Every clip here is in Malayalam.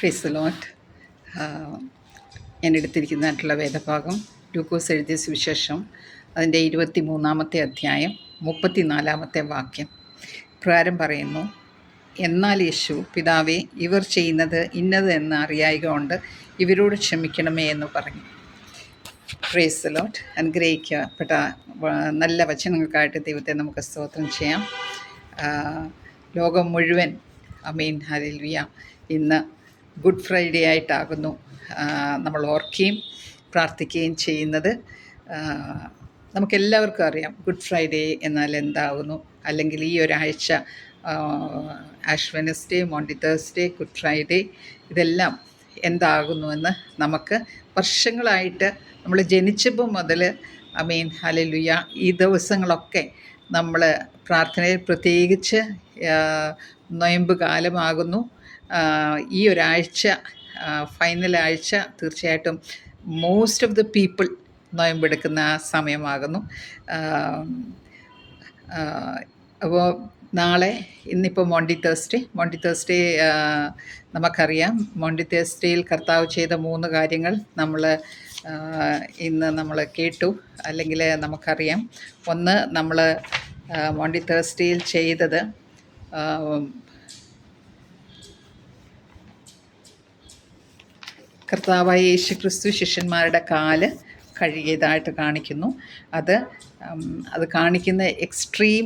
Praise the Lord. ഞാൻ എടുത്തിരിക്കുന്നതായിട്ടുള്ള വേദഭാഗം ലൂക്കോസ് എഴുതിയ സുവിശേഷം അതിൻ്റെ 23-ാമത്തെ അധ്യായം 34-ാമത്തെ വാക്യം പ്രകാരം പറയുന്നു. എന്നാൽ യേശു, പിതാവേ, ഇവർ ചെയ്യുന്നത് ഇന്നത് എന്ന് അറിയായകൊണ്ട് ഇവരോട് ക്ഷമിക്കണമേ എന്ന് പറഞ്ഞു. Praise the Lord. അനുഗ്രഹിക്കപ്പെട്ട നല്ല വചനങ്ങൾക്കായിട്ട് ദൈവത്തെ നമുക്ക് സ്തോത്രം ചെയ്യാം. ലോകം മുഴുവൻ ആമേൻ ഹല്ലേലൂയ ഇന്ന് ഗുഡ് ഫ്രൈഡേ ആയിട്ടാകുന്നു നമ്മൾ ഓർക്കുകയും പ്രാർത്ഥിക്കുകയും ചെയ്യുന്നത്. നമുക്കെല്ലാവർക്കും അറിയാം ഗുഡ് ഫ്രൈഡേ എന്നാൽ എന്താകുന്നു, അല്ലെങ്കിൽ ഈ ഒരാഴ്ച Ash Wednesday, Maundy Thursday, Good Friday ഇതെല്ലാം എന്താകുന്നുവെന്ന് നമുക്ക് വർഷങ്ങളായിട്ട് നമ്മൾ ജനിച്ചപ്പോൾ മുതൽ ആമേൻ ഹല്ലേലൂയ ഈ ദിവസങ്ങളൊക്കെ നമ്മൾ പ്രാർത്ഥനയിൽ, പ്രത്യേകിച്ച് നൊയമ്പ് കാലമാകുന്നു. ഈ ഒരാഴ്ച ഫൈനൽ ആഴ്ച തീർച്ചയായിട്ടും മോസ്റ്റ് ഓഫ് ദ പീപ്പിൾ നൊയമ്പെടുക്കുന്ന സമയമാകുന്നു. അപ്പോൾ നാളെ, ഇന്നിപ്പോൾ മോണ്ടി തേഴ്സ്ഡേ നമുക്കറിയാം. മോണ്ടി തേഴ്സ്ഡേയിൽ കർത്താവ് ചെയ്ത 3 കാര്യങ്ങൾ ഇന്ന് നമ്മൾ കേട്ടു, അല്ലെങ്കിൽ നമുക്കറിയാം. ഒന്ന്, നമ്മൾ മോണ്ടി തേഴ്സ്ഡേയിൽ ചെയ്തത് കർത്താവായ യേശു ക്രിസ്തു ശിഷ്യന്മാരുടെ കാല് കഴുകിയതായിട്ട് കാണിക്കുന്നു. അത് കാണിക്കുന്ന എക്സ്ട്രീം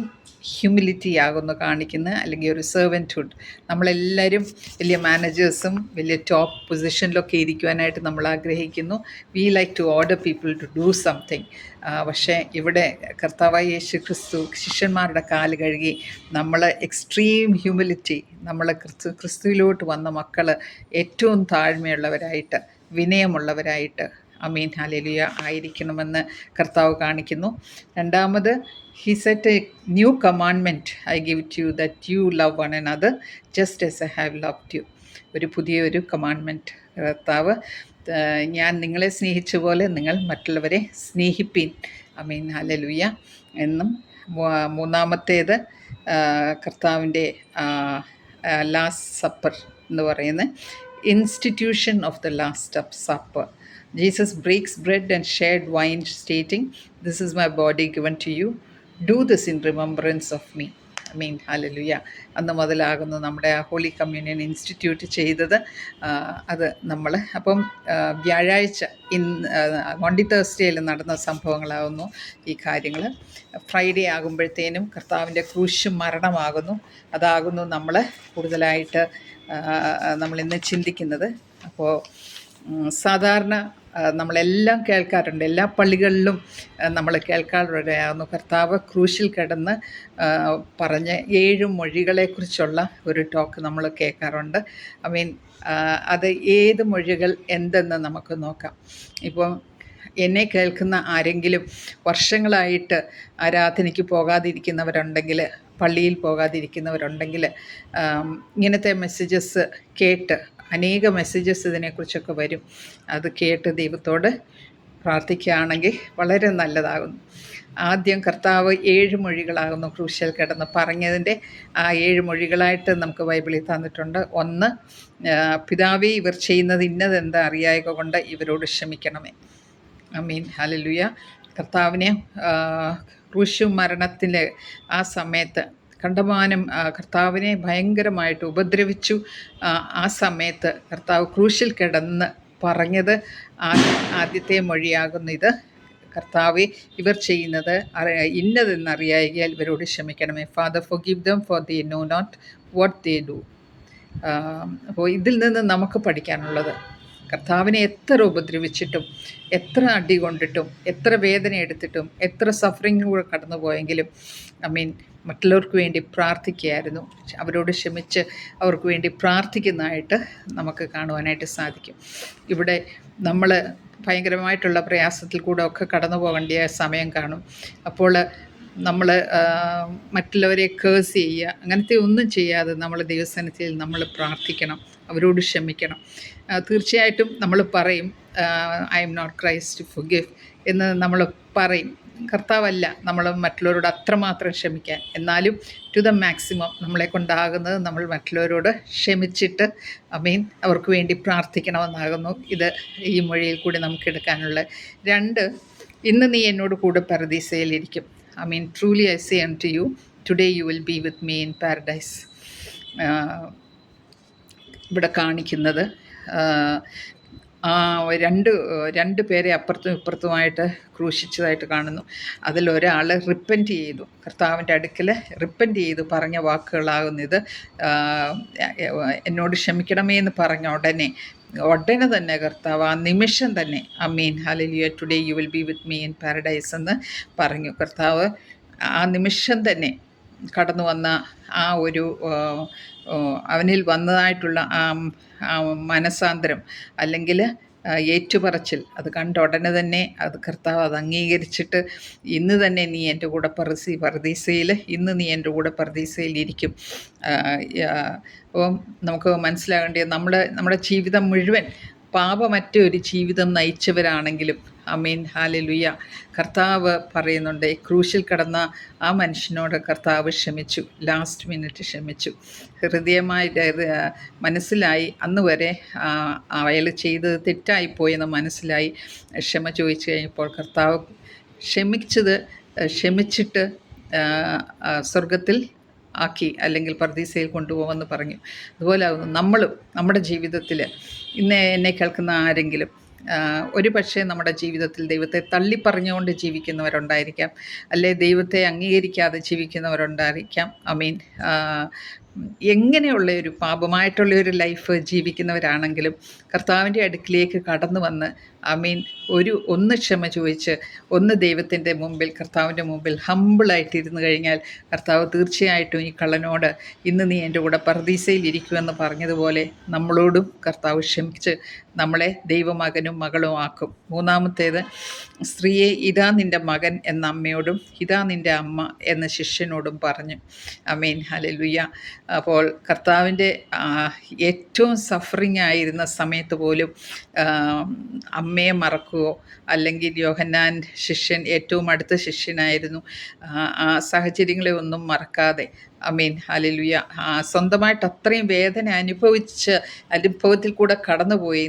ഹ്യൂമിലിറ്റി ആകുന്നു കാണിക്കുന്നത്, അല്ലെങ്കിൽ ഒരു സെർവൻറ്റ്ഹുഡ്. നമ്മളെല്ലാവരും വലിയ മാനേജേഴ്സും വലിയ ടോപ്പ് പൊസിഷനിലൊക്കെ ഇരിക്കുവാനായിട്ട് നമ്മൾ ആഗ്രഹിക്കുന്നു. We like to order people to do something. പക്ഷേ ഇവിടെ കർത്താവായ യേശു ക്രിസ്തു ശിഷ്യന്മാരുടെ കാല് കഴുകി നമ്മൾ എക്സ്ട്രീം ഹ്യൂമിലിറ്റി, നമ്മൾ ക്രിസ്തുവിലോട്ട് വന്ന മക്കൾ ഏറ്റവും താഴ്മയുള്ളവരായിട്ട്, വിനയമുള്ളവരായിട്ട് ആമേൻ ഹല്ലേലൂയ ആയിരിക്കണമെന്ന് കർത്താവ് കാണിക്കുന്നു. രണ്ടാമത്, he set a new commandment I give to you, that you love one another just as I have loved you. ഒരു പുതിയൊരു കമാൻഡ്മെൻറ്റ് കർത്താവ്, ഞാൻ നിങ്ങളെ സ്നേഹിച്ച പോലെ നിങ്ങൾ മറ്റുള്ളവരെ സ്നേഹിപ്പീൻ ആമേൻ ഹല്ലേലൂയ എന്നും. മൂന്നാമത്തേത് കർത്താവിൻ്റെ ലാസ്റ്റ് സപ്പർ എന്ന് പറയുന്നത് institution of the last supper. Jesus breaks bread and shared wine, stating, "This is my body given to you. Do this in remembrance of me." Amen hallelujah. അന്ന് മുതലാകുന്നു നമ്മുടെ ഹോളി കമ്മ്യൂണിയൻ ഇൻസ്റ്റിറ്റ്യൂട്ട് ചെയ്തത്. അത് നമ്മൾ അപ്പം വ്യാഴാഴ്ച മോണ്ടി തേഴ്സ്ഡേയിൽ നടന്ന സംഭവങ്ങളാകുന്നു ഈ കാര്യങ്ങൾ. ഫ്രൈഡേ ആകുമ്പോഴത്തേനും കർത്താവിൻ്റെ ക്രൂശ് മരണമാകുന്നു. അതാകുന്നു നമ്മൾ കൂടുതലായിട്ട് നമ്മളിന്ന് ചിന്തിക്കുന്നത്. അപ്പോൾ സാധാരണ നമ്മളെല്ലാം കേൾക്കാറുണ്ട്, എല്ലാ പള്ളികളിലും നമ്മൾ കേൾക്കാറുണ്ടായിരുന്നു കർത്താവ് ക്രൂശിൽ കിടന്ന് പറഞ്ഞ 7 മൊഴികളെക്കുറിച്ചുള്ള ഒരു ടോക്ക് നമ്മൾ കേൾക്കാറുണ്ട്. ഐ മീൻ, അത് ഏത് മൊഴികൾ എന്തെന്ന് നമുക്ക് നോക്കാം. ഇപ്പോൾ എന്നെ കേൾക്കുന്ന ആരെങ്കിലും വർഷങ്ങളായിട്ട് ആരാധനയ്ക്ക് പോകാതിരിക്കുന്നവരുണ്ടെങ്കിൽ, പള്ളിയിൽ പോകാതിരിക്കുന്നവരുണ്ടെങ്കിൽ, ഇങ്ങനത്തെ മെസ്സേജസ് കേട്ട്, അനേക മെസ്സേജസ് ഇതിനെക്കുറിച്ചൊക്കെ വരും, അത് കേട്ട് ദൈവത്തോട് പ്രാർത്ഥിക്കുകയാണെങ്കിൽ വളരെ നല്ലതാകുന്നു. ആദ്യം കർത്താവ് 7 മൊഴികളാകുന്നു ക്രൂശിൽ കിടന്ന് പറഞ്ഞതിൻ്റെ. ആ 7 മൊഴികളായിട്ട് നമുക്ക് ബൈബിളിൽ തന്നിട്ടുണ്ട്. ഒന്ന്, പിതാവേ, ഇവർ ചെയ്യുന്നത് ഇന്നതെന്താ അറിയായക കൊണ്ട് ഇവരോട് ക്ഷമിക്കണമേ. Amen hallelujah. കർത്താവിനെ ക്രൂശ് മരണത്തിൻ്റെ ആ സമയത്ത് കണ്ടമാനം കർത്താവിനെ ഭയങ്കരമായിട്ട് ഉപദ്രവിച്ചു. ആ സമയത്ത് കർത്താവ് ക്രൂശിൽ കിടന്ന് പറഞ്ഞത് ആദ്യത്തെ മൊഴിയാകുന്നു ഇത്. കർത്താവെ, ഇവർ ചെയ്യുന്നത് ഇന്നതെന്നറിയായാൽ ഇവരോട് ക്ഷമിക്കണമേ. Father, forgive them, for they know not what they do. അപ്പോൾ ഇതിൽ നിന്ന് നമുക്ക് പഠിക്കാനുള്ളത്, കർത്താവിനെ എത്ര ഉപദ്രവിച്ചിട്ടും, എത്ര അടി കൊണ്ടിട്ടും, എത്ര വേദന എടുത്തിട്ടും, എത്ര സഫറിങ്ങിലൂടെ കടന്നു പോയെങ്കിലും ഐ മീൻ മറ്റുള്ളവർക്ക് വേണ്ടി പ്രാർത്ഥിക്കുകയായിരുന്നു. അവരോട് ക്ഷമിച്ച് അവർക്ക് വേണ്ടി പ്രാർത്ഥിക്കുന്നതായിട്ട് നമുക്ക് കാണുവാനായിട്ട് സാധിക്കും. ഇവിടെ നമ്മൾ ഭയങ്കരമായിട്ടുള്ള പ്രയാസത്തിൽ കൂടെ ഒക്കെ കടന്നു പോകേണ്ട സമയം കാണും. അപ്പോൾ നമ്മൾ മറ്റുള്ളവരെ കേഴ്സ് ചെയ്യുക, അങ്ങനത്തെ ഒന്നും ചെയ്യാതെ നമ്മൾ ദൈവസന്നിധിയിൽ നമ്മൾ പ്രാർത്ഥിക്കണം, അവരോട് ക്ഷമിക്കണം. തീർച്ചയായിട്ടും നമ്മൾ പറയും, ഐ എം നോട്ട് ക്രൈസ്റ്റ്, ഫൊർഗിവ് എന്ന് നമ്മൾ പറയും. കർത്താവല്ല നമ്മൾ മറ്റുള്ളവരോട് അത്രമാത്രം ക്ഷമിക്കാൻ. എന്നാലും ടു ദ മാക്സിമം നമ്മളെ കൊണ്ടാകുന്നത് നമ്മൾ മറ്റുള്ളവരോട് ക്ഷമിച്ചിട്ട് അവർക്ക് വേണ്ടി പ്രാർത്ഥിക്കണമെന്നാകുന്നു ഇത് ഈ മൊഴിയിൽ കൂടി നമുക്ക് എടുക്കാനുള്ള. 2, ഇന്ന് നീ എന്നോട് കൂടെ പരദീസയിലിരിക്കും. Truly I say unto you today you will be with me in paradise. ഇവിടെ കാണിക്കുന്നത് ആ രണ്ട് പേരെ അപ്പുറത്തും ഇപ്പുറത്തുമായിട്ട് ക്രൂശിച്ചതായിട്ട് കാണുന്നു. അതിലൊരാൾ റിപ്പൻറ്റ് ചെയ്തു, കർത്താവിൻ്റെ അടുക്കൽ റിപ്പൻറ്റ് ചെയ്തു പറഞ്ഞ വാക്കുകളാകുന്നത്, എന്നോട് ക്ഷമിക്കണമേ എന്ന് പറഞ്ഞ ഉടനെ തന്നെ കർത്താവ് ആ നിമിഷം തന്നെ hallelujah today you will be with me in paradise എന്ന് പറഞ്ഞു. കർത്താവ് ആ നിമിഷം തന്നെ കടന്നു വന്ന ആ ഒരു അവനിൽ വന്നതായിട്ടുള്ള ആ മനസാന്തരം അല്ലെങ്കിൽ ഏറ്റുപറച്ചിൽ അത് കണ്ട ഉടനെ തന്നെ കർത്താവ് അത് അംഗീകരിച്ചിട്ട് ഇന്ന് തന്നെ നീ എൻ്റെ കൂടെ പർദീസയിൽ ഇന്ന് നീ എൻ്റെ കൂടെ പർദീസയിൽ ഇരിക്കും. അപ്പം നമുക്ക് മനസ്സിലാകേണ്ടത് നമ്മുടെ ജീവിതം മുഴുവൻ പാപമറ്റ ഒരു ജീവിതം നയിച്ചവരാണെങ്കിലും ഹല്ലേലൂയ കർത്താവ് പറയുന്നുണ്ട്, ക്രൂശിൽ കടന്ന ആ മനുഷ്യനോട് കർത്താവ് ക്ഷമിച്ചു, ലാസ്റ്റ് മിനിറ്റ് ക്ഷമിച്ചു. ഹൃദയമായി മനസ്സിലായി, അന്ന് വരെ അയാൾ ചെയ്തത് തെറ്റായിപ്പോയെന്ന് മനസ്സിലായി. ക്ഷമ ചോദിച്ചു കഴിഞ്ഞപ്പോൾ കർത്താവ് ക്ഷമിച്ചിട്ട് സ്വർഗത്തിൽ ആക്കി അല്ലെങ്കിൽ പർദീസയിൽ കൊണ്ടുപോകുമെന്ന് പറഞ്ഞു. അതുപോലെ നമ്മളും നമ്മുടെ ജീവിതത്തിൽ ഇന്ന് എന്നെ കേൾക്കുന്ന ആരെങ്കിലും ഒരു പക്ഷേ നമ്മുടെ ജീവിതത്തിൽ ദൈവത്തെ തള്ളിപ്പറഞ്ഞുകൊണ്ട് ജീവിക്കുന്നവരുണ്ടായിരിക്കാം, അല്ലെ ദൈവത്തെ അംഗീകരിക്കാതെ ജീവിക്കുന്നവരുണ്ടായിരിക്കാം. എങ്ങനെയുള്ള ഒരു പാപമായിട്ടുള്ള ഒരു ലൈഫ് ജീവിക്കുന്നവരാണെങ്കിലും കർത്താവിൻ്റെ അടുക്കിലേക്ക് കടന്നു വന്ന് ഒന്ന് ക്ഷമ ചോദിച്ച് ഒന്ന് ദൈവത്തിൻ്റെ മുമ്പിൽ കർത്താവിൻ്റെ മുമ്പിൽ ഹമ്പിളായിട്ടിരുന്നു കഴിഞ്ഞാൽ കർത്താവ് തീർച്ചയായിട്ടും ഈ കള്ളനോട് ഇന്ന് നീ എൻ്റെ കൂടെ പർദീസയിൽ ഇരിക്കുമെന്ന് പറഞ്ഞതുപോലെ നമ്മളോടും കർത്താവ് ക്ഷമിച്ച് നമ്മളെ ദൈവമകനും മകളും ആക്കും. 3-ാമത്തേത്, സ്ത്രീയെ ഇതാ നിൻ്റെ മകൻ എന്ന അമ്മയോടും ഇതാ നിൻ്റെ അമ്മ എന്ന ശിഷ്യനോടും പറഞ്ഞു. ഹല്ലേലൂയ. അപ്പോൾ കർത്താവിൻ്റെ ഏറ്റവും സഫറിങ് ആയിരുന്ന സമയത്ത് പോലും അമ്മയെ മറക്കുകയോ അല്ലെങ്കിൽ യോഹന്നാൻ ശിഷ്യൻ ഏറ്റവും അടുത്ത ശിഷ്യനായിരുന്നു, ആ സാഹചര്യങ്ങളെ ഒന്നും മറക്കാതെ ഹല്ലേലൂയ സ്വന്തമായിട്ട് അത്രയും വേദന അനുഭവത്തിൽ കൂടെ കടന്നുപോയി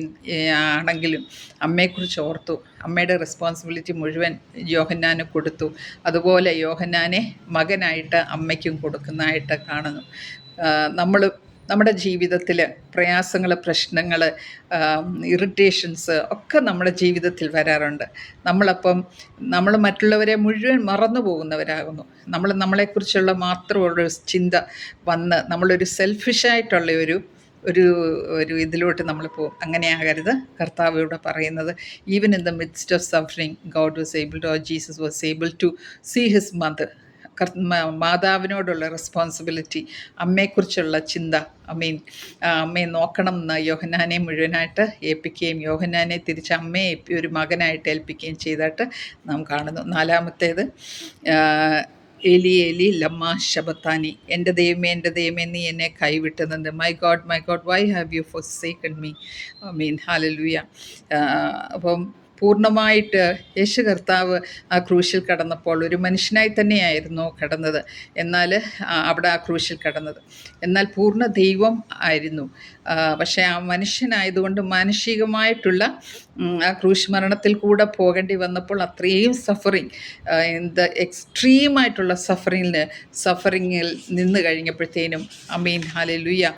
ആണെങ്കിലും അമ്മയെക്കുറിച്ച് ഓർത്തു. അമ്മയുടെ റെസ്പോൺസിബിലിറ്റി മുഴുവൻ യോഹന്നാന് കൊടുത്തു. അതുപോലെ യോഹന്നാനെ മകനായിട്ട് അമ്മയ്ക്കും കൊടുക്കുന്നതായിട്ട് കാണുന്നു. നമ്മുടെ ജീവിതത്തിൽ പ്രയാസങ്ങൾ, പ്രശ്നങ്ങൾ, ഇറിറ്റേഷൻസ് ഒക്കെ നമ്മുടെ ജീവിതത്തിൽ വരാറുണ്ട്. നമ്മൾ മറ്റുള്ളവരെ മുഴുവൻ മറന്നു പോകുന്നവരാകുന്നു. നമ്മളെക്കുറിച്ചുള്ള മാത്രമുള്ളൊരു ചിന്ത വന്ന് നമ്മളൊരു സെൽഫിഷായിട്ടുള്ള ഒരു ഇതിലോട്ട് നമ്മൾ പോകും. അങ്ങനെയാകരുത്. കർത്താവ് ഇവിടെ പറയുന്നത്, even in the midst of suffering Jesus was able to see his mother. മാതാവിനോടുള്ള റെസ്പോൺസിബിലിറ്റി, അമ്മയെക്കുറിച്ചുള്ള ചിന്ത, അമ്മയെ നോക്കണം എന്ന് യോഹന്നാനെ മുഴുവനായിട്ട് ഏൽപ്പിക്കുകയും യോഹന്നാനെ തിരിച്ച് അമ്മയെ ഒരു മകനായിട്ട് ഏൽപ്പിക്കുകയും ചെയ്തിട്ട് നാം കാണുന്നു. 4-ാമത്തേത്, ഏലി ഏലി ലമ്മാ ശബത്താനി, എൻ്റെ ദൈവമേ നീ എന്നെ കൈവിട്ടുന്നത്. My God why have you forsaken me. Hallelujah. അപ്പം പൂർണ്ണമായിട്ട് യേശു കർത്താവ് ആ ക്രൂശിൽ കടന്നപ്പോൾ ഒരു മനുഷ്യനായി തന്നെയായിരുന്നു കടന്നത്. അവിടെ ആ ക്രൂശിൽ കടന്നത് എന്നാൽ പൂർണ്ണ ദൈവം ആയിരുന്നു. പക്ഷേ ആ മനുഷ്യനായതുകൊണ്ട് മാനുഷികമായിട്ടുള്ള ആ ക്രൂശ് മരണത്തിൽ കൂടെ പോകേണ്ടി വന്നപ്പോൾ അത്രയും സഫറിങ്, എക്സ്ട്രീമായിട്ടുള്ള സഫറിങ്ങിൽ നിന്ന് കഴിഞ്ഞപ്പോഴത്തേനും ഹല്ലേലൂയ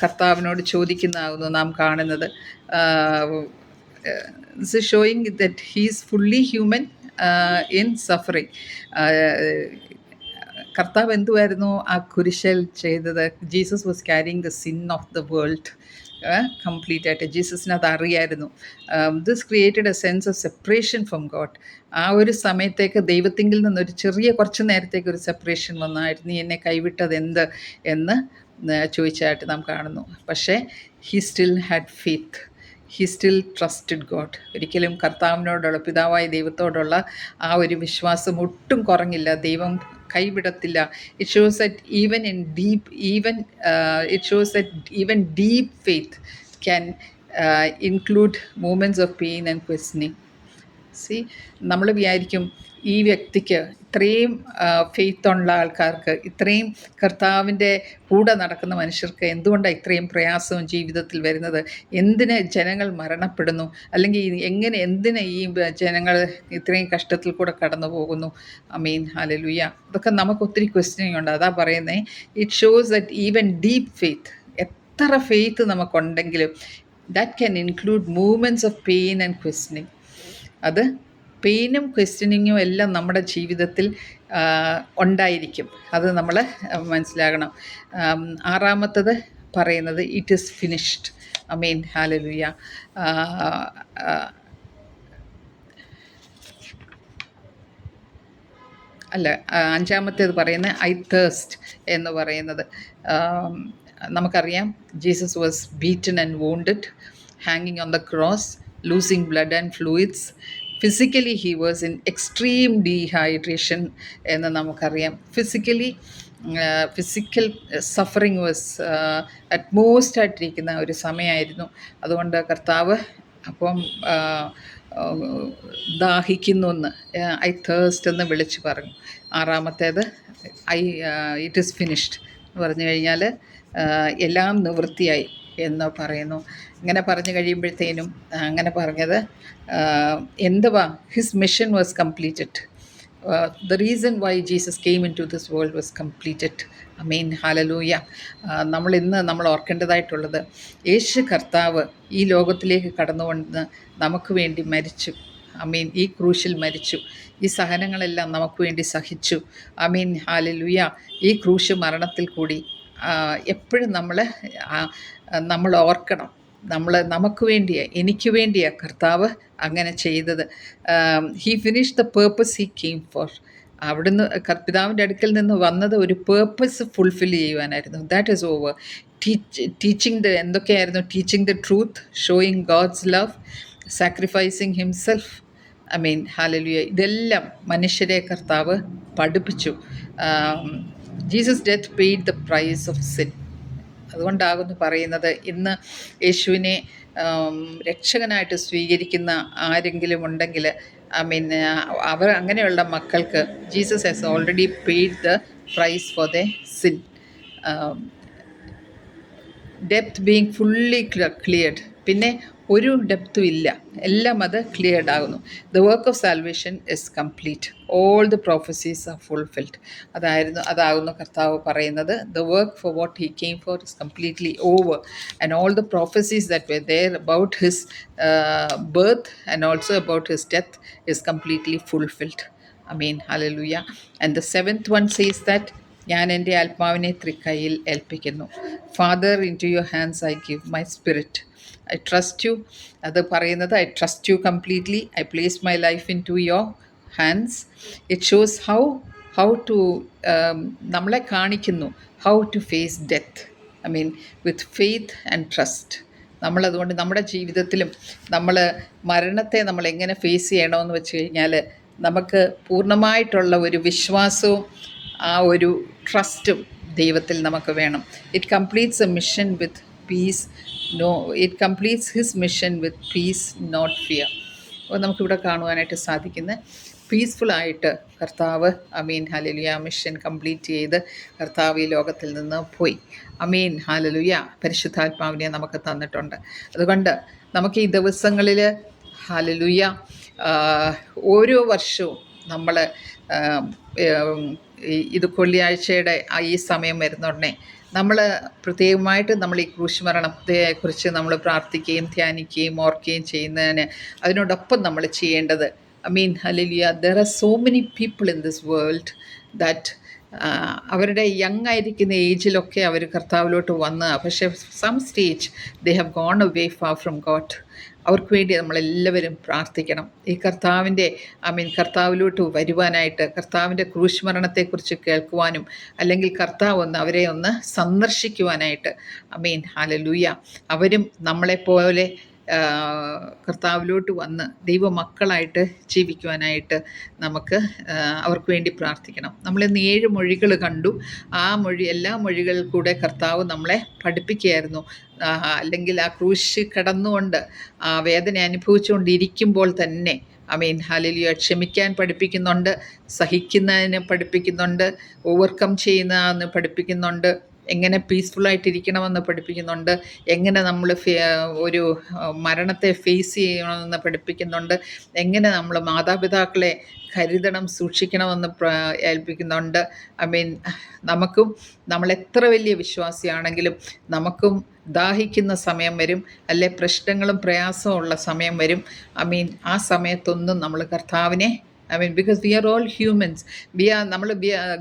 കർത്താവിനോട് ചോദിക്കുന്നതാകുന്നു നാം കാണുന്നത്. This is showing that he is fully human in suffering. കർത്താവ് എന്തുവായിരുന്നു ആ കുരിശിൽ ചെയ്തത്? Jesus was carrying the sin of the world complete ആയിട്ട്. ജീസസിന് അത് അറിയായിരുന്നു. This created a sense of separation from God. ആ ഒരു സമയത്തേക്ക് ദൈവത്തിങ്കിൽ നിന്നൊരു കുറച്ച് നേരത്തേക്ക് ഒരു സെപ്പറേഷൻ വന്നായിരുന്നു. നീ എന്നെ കൈവിട്ടത് എന്ന് ചോദിച്ചായിട്ട് നാം കാണുന്നു. പക്ഷേ he still had faith. He still trusted God. ഒരിക്കലും കർത്താവിനോടുള്ള, പിതാവായ ദൈവത്തോടുള്ള ആ ഒരു വിശ്വാസം ഒട്ടും കുറഞ്ഞില്ല. ദൈവം കൈവിടത്തില്ല. It shows that even deep faith can include moments of pain and questioning. നമ്മൾ വിചാരിക്കും ഈ വ്യക്തിക്ക് ഇത്രയും ഫെയ്ത്തുള്ള ആൾക്കാർക്ക്, ഇത്രയും കർത്താവിൻ്റെ കൂടെ നടക്കുന്ന മനുഷ്യർക്ക് എന്തുകൊണ്ടാണ് ഇത്രയും പ്രയാസവും ജീവിതത്തിൽ വരുന്നത്? എന്തിന് ജനങ്ങൾ മരണപ്പെടുന്നു? അല്ലെങ്കിൽ എന്തിന് ഈ ജനങ്ങൾ ഇത്രയും കഷ്ടത്തിൽ കൂടെ കടന്നു പോകുന്നു? Amen, hallelujah. ഇതൊക്കെ നമുക്ക് ഒത്തിരി ക്വസ്റ്റ്യനിങ് ഉണ്ട്. അതാ പറയുന്നത്, it shows that even deep faith, എത്ര ഫെയ്ത്ത് നമുക്കുണ്ടെങ്കിലും that can include moments of pain and questioning. അത് പെയിനും ക്വസ്റ്റ്യനിങ്ങും എല്ലാം നമ്മുടെ ജീവിതത്തിൽ ഉണ്ടായിരിക്കും. അത് നമ്മൾ മനസ്സിലാക്കണം. ആറാമത്തത് പറയുന്നത് it is finished. Amen, hallelujah. അഞ്ചാമത്തേത് പറയുന്നത് ഐ തേഴ്സ്റ്റ് എന്ന് പറയുന്നത്. നമുക്കറിയാം, Jesus was beaten and wounded, ഹാങ്ങിങ് on the cross, losing blood and fluids. Physically he was in extreme dehydration എന്ന് നമുക്കറിയാം. ഫിസിക്കൽ സഫറിങ് വാസ് അറ്റ്മോസ്റ്റ് ആയിട്ടിരിക്കുന്ന ഒരു സമയമായിരുന്നു. അതുകൊണ്ട് കർത്താവ് അപ്പം ദാഹിക്കുന്നു എന്ന്, ഐ തേഴ്സ്റ്റ് എന്ന് വിളിച്ച് പറഞ്ഞു. ആറാമത്തേത് ഇറ്റ് ഈസ് ഫിനിഷ്ഡ് എന്ന് പറഞ്ഞു കഴിഞ്ഞാൽ എല്ലാം നിവൃത്തിയായി എന്ന് പറയുന്നു. ഇങ്ങനെ പറഞ്ഞു കഴിയുമ്പോഴത്തേനും അങ്ങനെ പറഞ്ഞത് എന്തുവാ, his mission was completed. The reason why Jesus came into this world was completed. Amen, hallelujah. നമ്മൾ ഓർക്കേണ്ടതായിട്ടുള്ളത്, യേശു കർത്താവ് ഈ ലോകത്തിലേക്ക് കടന്നു വന്ന് നമുക്ക് വേണ്ടി മരിച്ചു. ആമേൻ, ഈ ക്രൂശിൽ മരിച്ചു. ഈ സഹനങ്ങളെല്ലാം നമുക്ക് വേണ്ടി സഹിച്ചു. ആമേൻ, ഹല്ലേലൂയ. ഈ ക്രൂശ് മരണത്തിൽ കൂടി എപ്പോഴും നമ്മൾ ഓർക്കണം, നമുക്ക് വേണ്ടിയാണ്, എനിക്ക് വേണ്ടിയാണ് കർത്താവ് അങ്ങനെ ചെയ്തത്. He finish the purpose he came for. അവിടുന്ന് പിതാവിൻ്റെ അടുക്കൽ നിന്ന് വന്നത് ഒരു പേർപ്പസ് ഫുൾഫിൽ ചെയ്യുവാനായിരുന്നു. That is over. ടീച്ചിങ് എന്തൊക്കെയായിരുന്നു? Teaching the truth, showing God's love, sacrificing himself. Amen, hallelujah. ഇതെല്ലാം മനുഷ്യരെ കർത്താവ് പഠിപ്പിച്ചു. Jesus death paid the price of sin. അതുകൊണ്ടാകുന്നു പറയുന്നത്, ഇന്ന് യേശുവിനെ രക്ഷകനായിട്ട് സ്വീകരിക്കുന്ന ആരെങ്കിലും ഉണ്ടെങ്കിൽ, അങ്ങനെയുള്ള മക്കൾക്ക് Jesus has already paid the price for the sin. Depth being fully cleared. പിന്നെ ഒരു ഡെപ്തും ഇല്ല, എല്ലാം അത് ക്ലിയർഡ് ആകുന്നു. The work of salvation is complete, all the prophecies are fulfilled. അതാകുന്നു കർത്താവ് പറയുന്നത്. The work for what he came for is completely over, and all the prophecies that were there about his birth and also about his death is completely fulfilled. Amen, hallelujah. And the seventh one says that, ഞാൻ എൻ്റെ ആത്മാവിനെ തൃക്കൈയിൽ ഏൽപ്പിക്കുന്നു. Father, in to your hands I give my spirit. I trust you. അത് പറയുന്നത്, I trust you completely. I place my life in to your hands. It shows how to, നമ്മളെ കാണിക്കുന്നു how to face death. With faith and trust. നമ്മളതുകൊണ്ട് നമ്മുടെ ജീവിതത്തിലും മരണത്തെ നമ്മൾ എങ്ങനെ ഫേസ് ചെയ്യണമെന്ന് വെച്ച് കഴിഞ്ഞാൽ, നമുക്ക് പൂർണ്ണമായിട്ടുള്ള ഒരു വിശ്വാസവും ആ ഒരു ട്രസ്റ്റും ദൈവത്തിൽ നമുക്ക് വേണം. It completes a mission with peace. It completes his mission with peace, not fear. അപ്പോൾ നമുക്കിവിടെ കാണുവാനായിട്ട് സാധിക്കുന്ന, പീസ്ഫുള്ളായിട്ട് കർത്താവ്, ആമേൻ, ഹല്ലേലൂയ, മിഷൻ കംപ്ലീറ്റ് ചെയ്ത് കർത്താവ് ഈ ലോകത്തിൽ നിന്ന് പോയി. ആമേൻ, ഹല്ലേലൂയ. പരിശുദ്ധാത്മാവിനെ നമുക്ക് തന്നിട്ടുണ്ട്. അതുകൊണ്ട് നമുക്ക് ഈ ദിവസങ്ങളിൽ, ഹല്ലേലൂയ, ഓരോ വർഷവും നമ്മൾ ഇത് കൊള്ളിയാഴ്ചയുടെ ഈ സമയം വരുന്നുടനെ നമ്മൾ പ്രത്യേകമായിട്ട് ഈ ക്രൂശ് മരണത്തെക്കുറിച്ച് നമ്മൾ പ്രാർത്ഥിക്കുകയും ധ്യാനിക്കുകയും ഓർക്കുകയും ചെയ്യുന്നതിന്, അതിനോടൊപ്പം നമ്മൾ ചെയ്യേണ്ടത്, hallelujah, there are so many people in this world that അവരുടെ യങ് ആയിരിക്കുന്ന ഏജിലൊക്കെ അവർ കർത്താവിലോട്ട് വന്ന്, പക്ഷേ some stage they have gone away far from God. അവർക്ക് വേണ്ടി നമ്മളെല്ലാവരും പ്രാർത്ഥിക്കണം. ഈ കർത്താവിലോട്ട് വരുവാനായിട്ട്, കർത്താവിൻ്റെ ക്രൂശ് മരണത്തെക്കുറിച്ച് കേൾക്കുവാനും, അല്ലെങ്കിൽ കർത്താവ് അവരെ ഒന്ന് സന്ദർശിക്കുവാനായിട്ട്. ഹല്ലേലൂയ. അവരും നമ്മളെപ്പോലെ കർത്താവിലോട്ട് വന്ന് ദൈവമക്കളായിട്ട് ജീവിക്കുവാനായിട്ട് നമുക്ക് അവർക്ക് വേണ്ടി പ്രാർത്ഥിക്കണം. നമ്മളിന്ന് 7 മൊഴികൾ കണ്ടു. എല്ലാ മൊഴികളിൽ കൂടെ കർത്താവ് നമ്മളെ പഠിപ്പിക്കുകയായിരുന്നു. അല്ലെങ്കിൽ ആ ക്രൂശ് കടന്നുകൊണ്ട് ആ വേദന അനുഭവിച്ചുകൊണ്ടിരിക്കുമ്പോൾ തന്നെ ഹല്ലേലൂയ, ക്ഷമിക്കാൻ പഠിപ്പിക്കുന്നുണ്ട്, സഹിക്കുന്നതിന് പഠിപ്പിക്കുന്നുണ്ട്, ഓവർകം ചെയ്യുന്നതെന്ന് പഠിപ്പിക്കുന്നുണ്ട്, എങ്ങനെ പീസ്ഫുള്ളായിട്ടിരിക്കണമെന്ന് പഠിപ്പിക്കുന്നുണ്ട്, എങ്ങനെ നമ്മൾ ഒരു മരണത്തെ ഫേസ് ചെയ്യണമെന്ന് പഠിപ്പിക്കുന്നുണ്ട്, എങ്ങനെ നമ്മൾ മാതാപിതാക്കളെ കരുതണം, സൂക്ഷിക്കണമെന്ന് ഏൽപ്പിക്കുന്നുണ്ട്. ഐ മീൻ നമുക്കും, നമ്മളെത്ര വലിയ വിശ്വാസിയാണെങ്കിലും നമുക്കും ദാഹിക്കുന്ന സമയം വരും, അല്ലെ പ്രശ്നങ്ങളും പ്രയാസവും ഉള്ള സമയം വരും. ആ സമയത്തൊന്നും നമ്മൾ കർത്താവിനെ because we are all humans, we are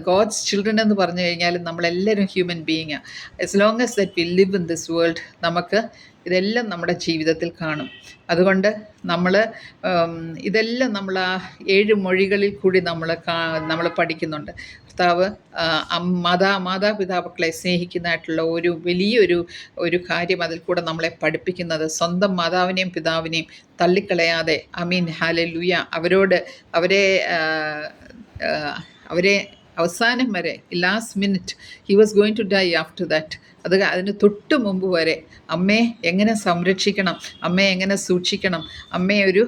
God's children എന്ന് പറഞ്ഞു കഴിഞ്ഞാൽ നമ്മളെല്ലാവരും ഹ്യൂമൻ ബീയിങ്ങാണ്. As long as that we live in this world നമുക്ക് ഇതെല്ലാം നമ്മുടെ ജീവിതത്തിൽ കാണും. അതുകൊണ്ട് ഇതെല്ലാം നമ്മൾ ആ 7 മൊഴികളിൽ കൂടി നമ്മൾ പഠിക്കുന്നുണ്ട്. കർത്താവ് മാതാപിതാക്കളെ സ്നേഹിക്കുന്നതായിട്ടുള്ള ഒരു കാര്യം അതിൽ കൂടെ നമ്മളെ പഠിപ്പിക്കുന്നത്, സ്വന്തം മാതാവിനെയും പിതാവിനെയും തള്ളിക്കളയാതെ ഹല്ലേലൂയ അവരെ അവസാനം വരെ, last minute he was going to die after that, അതിന് തൊട്ട് മുമ്പ് വരെ അമ്മയെ എങ്ങനെ സംരക്ഷിക്കണം, അമ്മയെ എങ്ങനെ സൂക്ഷിക്കണം, അമ്മയെ ഒരു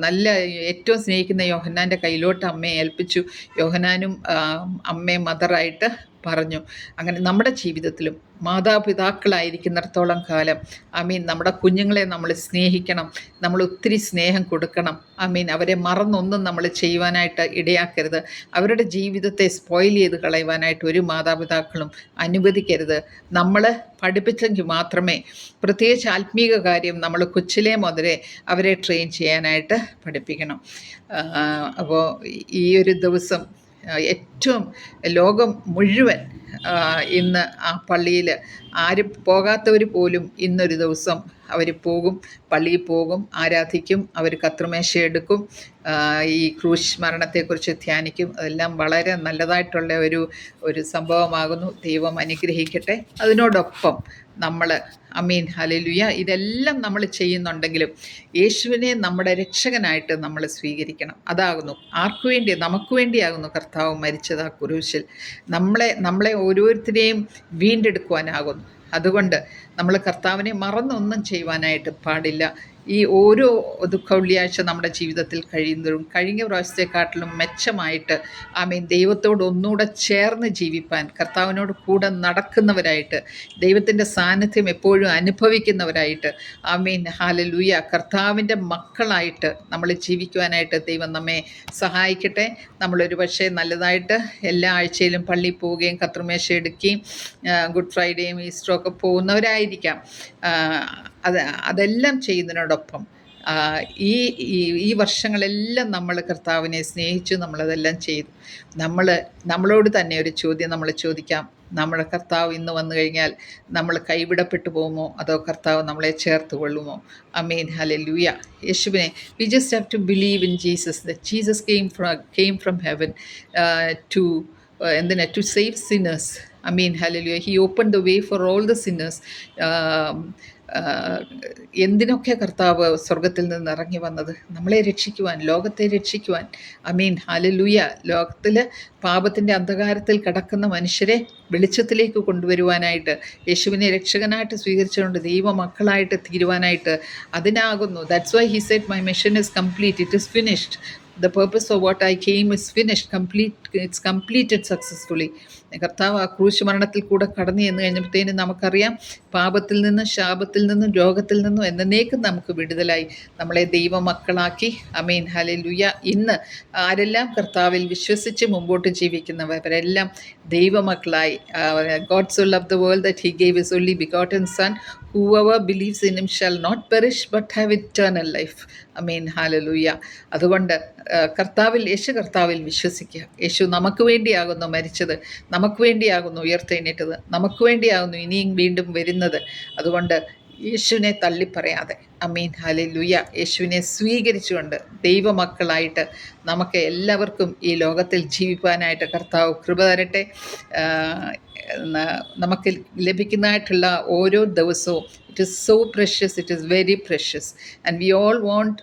നല്ല ഏറ്റവും സ്നേഹിക്കുന്ന യോഹന്നാൻ്റെ കയ്യിലോട്ട് അമ്മയെ ഏൽപ്പിച്ചു. യോഹന്നാനും അമ്മയെ മദറായിട്ട് പറഞ്ഞു. അങ്ങനെ നമ്മുടെ ജീവിതത്തിലും മാതാപിതാക്കളായിരിക്കുന്നിടത്തോളം കാലം നമ്മുടെ കുഞ്ഞുങ്ങളെ നമ്മൾ സ്നേഹിക്കണം, നമ്മൾ ഒത്തിരി സ്നേഹം കൊടുക്കണം. അവരെ മറന്നൊന്നും നമ്മൾ ചെയ്യുവാനായിട്ട് ഇടയാക്കരുത്. അവരുടെ ജീവിതത്തെ സ്പോയിൽ ചെയ്ത് കളയുവാനായിട്ട് ഒരു മാതാപിതാക്കളും അനുവദിക്കരുത്. നമ്മൾ പഠിപ്പിച്ചെങ്കിൽ മാത്രമേ, പ്രത്യേകിച്ച് ആത്മീക കാര്യം നമ്മൾ കൊച്ചിലെ മുതലേ അവരെ ട്രെയിൻ ചെയ്യാനായിട്ട് പഠിപ്പിക്കണം. അപ്പോൾ ഈ ഒരു ദിവസം ഏറ്റവും ലോകം മുഴുവൻ ഇന്ന് ആ പള്ളിയിൽ ആരും പോകാത്തവർ പോലും ഇന്നൊരു ദിവസം അവർ പോകും, പള്ളിയിൽ പോകും, ആരാധിക്കും, അവർ കർത്തൃമേശ എടുക്കും, ഈ ക്രൂശ് മരണത്തെക്കുറിച്ച് ധ്യാനിക്കും. അതെല്ലാം വളരെ നല്ലതായിട്ടുള്ള ഒരു സംഭവമാകുന്നു. ദൈവം അനുഗ്രഹിക്കട്ടെ. അതിനോടൊപ്പം നമ്മൾ ഹല്ലേലൂയ, ഇതെല്ലാം നമ്മൾ ചെയ്യുന്നുണ്ടെങ്കിലും യേശുവിനെ നമ്മുടെ രക്ഷകനായിട്ട് നമ്മൾ സ്വീകരിക്കണം. അതാകുന്നു ആർക്കു വേണ്ടി, നമുക്ക് വേണ്ടിയാകുന്നു കർത്താവ് മരിച്ചത് ആ കുരിശിൽ. നമ്മളെ ഓരോരുത്തരെയും വീണ്ടെടുക്കുവാനാകുന്നു. അതുകൊണ്ട് നമ്മൾ കർത്താവിനെ മറന്നൊന്നും ചെയ്യുവാനായിട്ട് പാടില്ല. ഈ ഓരോ വെള്ളിയാഴ്ച നമ്മുടെ ജീവിതത്തിൽ കഴിയുന്നതും കഴിഞ്ഞ പ്രാവശ്യത്തെക്കാട്ടിലും മെച്ചമായിട്ട് ദൈവത്തോട് ഒന്നുകൂടെ ചേർന്ന് ജീവിപ്പാൻ, കർത്താവിനോട് കൂടെ നടക്കുന്നവരായിട്ട്, ദൈവത്തിൻ്റെ സാന്നിധ്യം എപ്പോഴും അനുഭവിക്കുന്നവരായിട്ട്, ഹല്ലേലൂയ, കർത്താവിൻ്റെ മക്കളായിട്ട് നമ്മൾ ജീവിക്കുവാനായിട്ട് ദൈവം നമ്മെ സഹായിക്കട്ടെ. നമ്മളൊരു പക്ഷേ നല്ലതായിട്ട് എല്ലാ ആഴ്ചയിലും പള്ളിയിൽ പോവുകയും കർത്തൃമേശ എടുക്കുകയും ഗുഡ് ഫ്രൈഡേയും ഈസ്റ്ററും ഒക്കെ പോകുന്നവരായിരിക്കാം. അതെല്ലാം ചെയ്യുന്നതിനോടൊപ്പം ഈ വർഷങ്ങളെല്ലാം നമ്മൾ കർത്താവിനെ സ്നേഹിച്ചു, നമ്മളതെല്ലാം ചെയ്തു. നമ്മളോട് തന്നെ ഒരു ചോദ്യം നമ്മൾ ചോദിക്കാം. നമ്മുടെ കർത്താവ് ഇന്ന് വന്നു കഴിഞ്ഞാൽ നമ്മൾ കൈവിടപ്പെട്ടു പോകുമോ, അതോ കർത്താവ് നമ്മളെ ചേർത്ത് കൊള്ളുമോ? ഹല്ലേലൂയ. യേശുവിനെ we just have to believe in Jesus. That Jesus came from heaven to save sinners. Hallelujah. He opened the way for all the sinners. എന്തിനൊക്കെ കർത്താവ് സ്വർഗത്തിൽ നിന്ന് ഇറങ്ങി വന്നത്? നമ്മളെ രക്ഷിക്കുവാൻ, ലോകത്തെ രക്ഷിക്കുവാൻ. ഹല്ലേലൂയ. ലോകത്തിൽ പാപത്തിൻ്റെ അന്ധകാരത്തിൽ കിടക്കുന്ന മനുഷ്യരെ വെളിച്ചത്തിലേക്ക് കൊണ്ടുവരുവാനായിട്ട്, യേശുവിനെ രക്ഷകനായിട്ട് സ്വീകരിച്ചുകൊണ്ട് ദൈവമക്കളായിട്ട് തീരുവാനായിട്ട് അതിനാകുന്നു. That's why he said my mission is complete, it is finished. The purpose of what I came is finished, it's completed successfully. കർത്താവ് ആ ക്രൂശ് മരണത്തിൽ കൂടെ കടന്നു ചെന്ന് കഴിഞ്ഞപ്പോഴത്തേനും നമുക്കറിയാം, പാപത്തിൽ നിന്നും ശാപത്തിൽ നിന്നും രോഗത്തിൽ നിന്നും എന്നേക്കും നമുക്ക് വിടുതലായി, നമ്മളെ ദൈവമക്കളാക്കി. ഹല്ലേലൂയ. ഇന്ന് ആരെല്ലാം കർത്താവിൽ വിശ്വസിച്ച് മുമ്പോട്ട് ജീവിക്കുന്നവരെല്ലാം ദൈവമക്കളായി. God so loved the world that he gave his only begotten son, whoever believes in him shall not perish but have eternal life. Hallelujah. അതുകൊണ്ട് യേശു കർത്താവിൽ വിശ്വസിക്കുക. യേശു നമുക്ക് വേണ്ടിയാകുന്നു മരിച്ചത്, നമുക്ക് വേണ്ടിയാകുന്നു ഉയർത്തെഴുന്നേറ്റത്, നമുക്ക് വേണ്ടിയാകുന്നു ഇനിയും വീണ്ടും വരുന്നത്. അതുകൊണ്ട് യേശുവിനെ തള്ളിപ്പറയാതെ ഹല്ലേലൂയ, യേശുവിനെ സ്വീകരിച്ചുകൊണ്ട് ദൈവമക്കളായിട്ട് നമുക്ക് എല്ലാവർക്കും ഈ ലോകത്തിൽ ജീവിക്കാനായിട്ട് കർത്താവ് കൃപ തരട്ടെ. നമുക്ക് ലഭിക്കുന്നതായിട്ടുള്ള ഓരോ ദിവസവും it is so precious, it is very precious, and we all want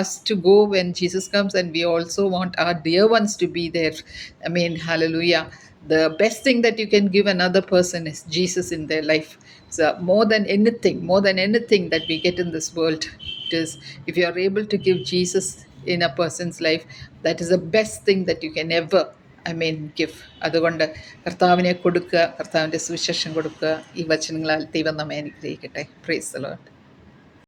us to go when Jesus comes, and we also want our dear ones to be there. Hallelujah. The best thing that you can give another person is Jesus in their life. So more than anything that we get in this world, it is if you are able to give Jesus in a person's life. That is the best thing that you can ever give. അതുകൊണ്ട് കർത്താവിനെ കൊടുക്കുക, കർത്താവിൻ്റെ സുവിശേഷം കൊടുക്കുക. ഈ വചനങ്ങളാൽ ദൈവം നമ്മെ അനുഗ്രഹിക്കട്ടെ. Praise the Lord.